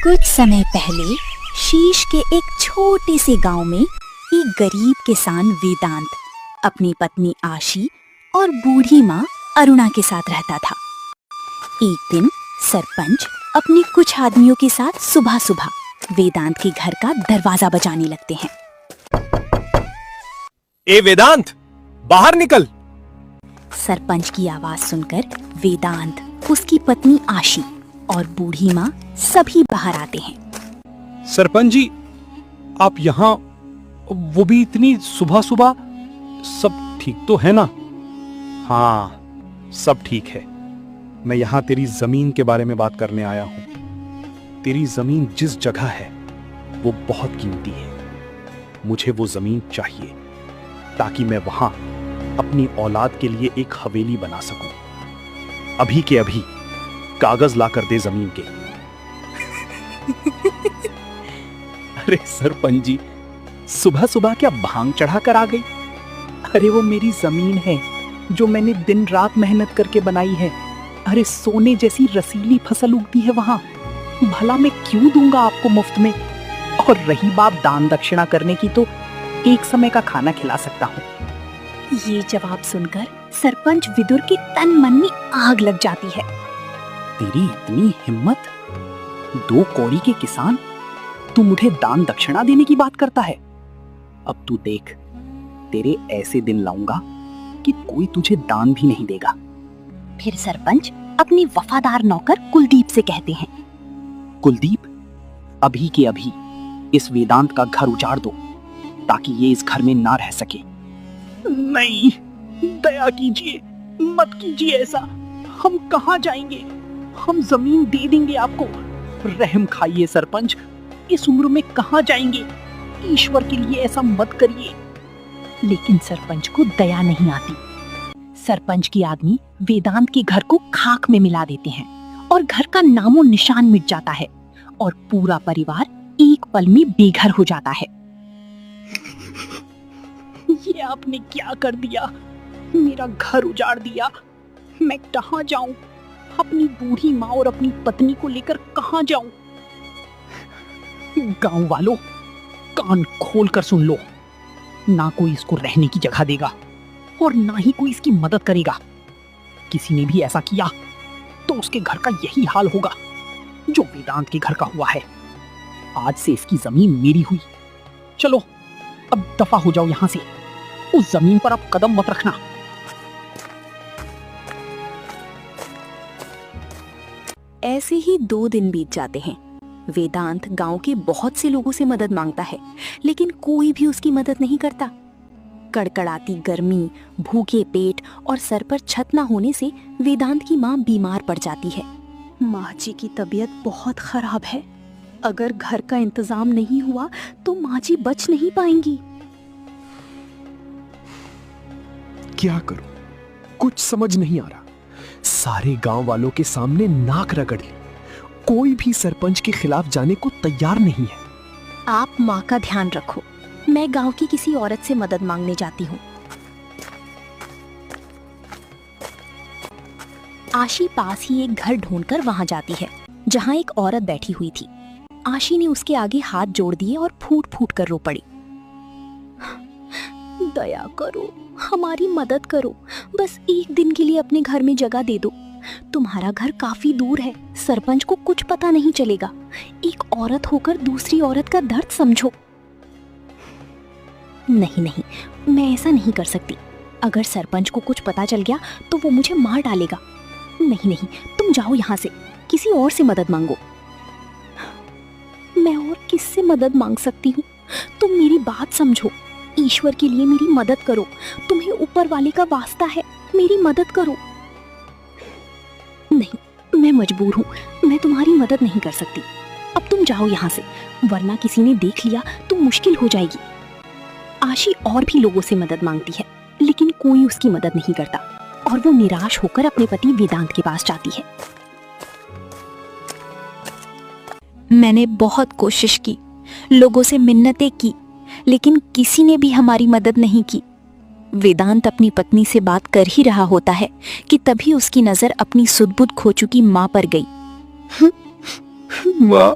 कुछ समय पहले शीश के एक छोटे से गांव में एक गरीब किसान वेदांत अपनी पत्नी आशी और बूढ़ी माँ अरुणा के साथ रहता था। एक दिन सरपंच अपने कुछ आदमियों के साथ सुबह सुबह वेदांत के घर का दरवाजा बजाने लगते हैं। ए वेदांत, बाहर निकल। सरपंच की आवाज सुनकर वेदांत, उसकी पत्नी आशी और बूढ़ी माँ सभी बाहर आते हैं। सरपंच जी, आप यहाँ, वो भी इतनी सुबह सुबह, सब ठीक तो है ना? हाँ, सब ठीक है। मैं यहाँ तेरी जमीन के बारे में बात करने आया हूँ। तेरी जमीन जिस जगह है वो बहुत कीमती है। मुझे वो जमीन चाहिए ताकि मैं वहां अपनी औलाद के लिए एक हवेली बना सकूं। अभी के अभी कागज लाकर दे जमीन के। अरे सरपंच जी, सुबह सुबह क्या भांग चढ़ा कर आ गई? अरे वो मेरी जमीन है जो मैंने दिन रात मेहनत करके बनाई है। अरे सोने जैसी रसीली फसल उगती है वहां। भला मैं क्यों दूंगा आपको मुफ्त में? और रही बात दान दक्षिणा करने की, तो एक समय का खाना खिला सकता हूँ। ये जवाब सुनकर सरपंच विदुर के तन मन में आग लग जाती है। तेरी इतनी हिम्मत? 2 कौड़ी के किसान, तू मुझे दान दक्षिणा देने की बात करता है? अब तू देख, तेरे ऐसे दिन लाऊंगा कि कोई तुझे दान भी नहीं देगा। फिर सरपंच अपने वफादार नौकर कुलदीप से कहते हैं, कुलदीप, अभी के अभी इस वेदांत का घर उजाड़ दो ताकि ये इस घर में ना रह सके। नहीं, दया कीजिए, मत कीजिए ऐसा। हम कहाँ जाएंगे? हम जमीन दे देंगे आपको। रहम खाइए सरपंच, इस उम्र में कहाँ जाएंगे? ईश्वर के लिए ऐसा मत करिए। लेकिन सरपंच को दया नहीं आती। सरपंच की आदमी वेदांत के घर को खाक में मिला देते हैं और घर का नामो निशान मिट जाता है और पूरा परिवार एक पल में बेघर हो जाता है। ये आपने क्या कर दिया? मेरा घर उजाड़ दिया। मैं कहाँ जाऊं? अपनी बूढ़ी माँ और अपनी पत्नी को लेकर कहाँ जाऊं? गांव वालों, कान खोल कर सुन लो। ना कोई इसको रहने की जगह देगा और ना ही कोई इसकी मदद करेगा। किसी ने भी ऐसा किया तो उसके घर का यही हाल होगा जो वेदांत के घर का हुआ है। आज से इसकी जमीन मेरी हुई। चलो, अब दफा हो जाओ यहां से। उस जमीन पर अब कदम मत रखना। ऐसे ही 2 दिन बीत जाते हैं। वेदांत गांव के बहुत से लोगों से मदद मांगता है, लेकिन कोई भी उसकी मदद नहीं करता। कड़कड़ाती गर्मी, भूखे पेट और सर पर छत न होने से वेदांत की माँ बीमार पड़ जाती है। माँ जी की तबीयत बहुत खराब है। अगर घर का इंतजाम नहीं हुआ तो माँ जी बच नहीं पाएंगी। क्या करूं? कुछ समझ नहीं आ रहा। सारे गांव वालों के सामने नाक रगड़ ली। कोई भी सरपंच के खिलाफ जाने को तैयार नहीं है। आप माँ का ध्यान रखो। मैं गांव की किसी औरत से मदद मांगने जाती हूँ। आशी पास ही एक घर ढूंढकर वहां जाती है जहां एक औरत बैठी हुई थी। आशी ने उसके आगे हाथ जोड़ दिए और फूट फूट कर रो पड़ी। दया करो, हमारी मदद करो। बस एक दिन के लिए अपने घर में जगह दे दो। तुम्हारा घर काफी दूर है, सरपंच को कुछ पता नहीं चलेगा। एक औरत होकर दूसरी औरत का दर्द समझो। नहीं नहीं, मैं ऐसा नहीं कर सकती। अगर सरपंच को कुछ पता चल गया तो वो मुझे मार डालेगा। नहीं नहीं, तुम जाओ यहाँ से, किसी और से मदद मांगो। मैं और किससे मदद मांग सकती हूँ? तुम मेरी बात समझो। ईश्वर के लिए मेरी मदद करो। तुम्हें ऊपर वाले का वास्ता है, मेरी मदद करो। नहीं, मैं मजबूर हूँ, मैं तुम्हारी मदद नहीं कर सकती। अब तुम जाओ यहाँ से, वरना किसी ने देख लिया तो मुश्किल हो जाएगी। आशी और भी लोगों से मदद मांगती है, लेकिन कोई उसकी मदद नहीं करता और वो निराश होकर अपने पति वेदांत के पास जाती है। मैंने बहुत कोशिश की, लोगों से मिन्नतें की, लेकिन किसी ने भी हमारी मदद नहीं की। वेदांत अपनी पत्नी से बात कर ही रहा होता है कि तभी उसकी नजर अपनी सुध-बुध खो चुकी माँ पर गई। माँ,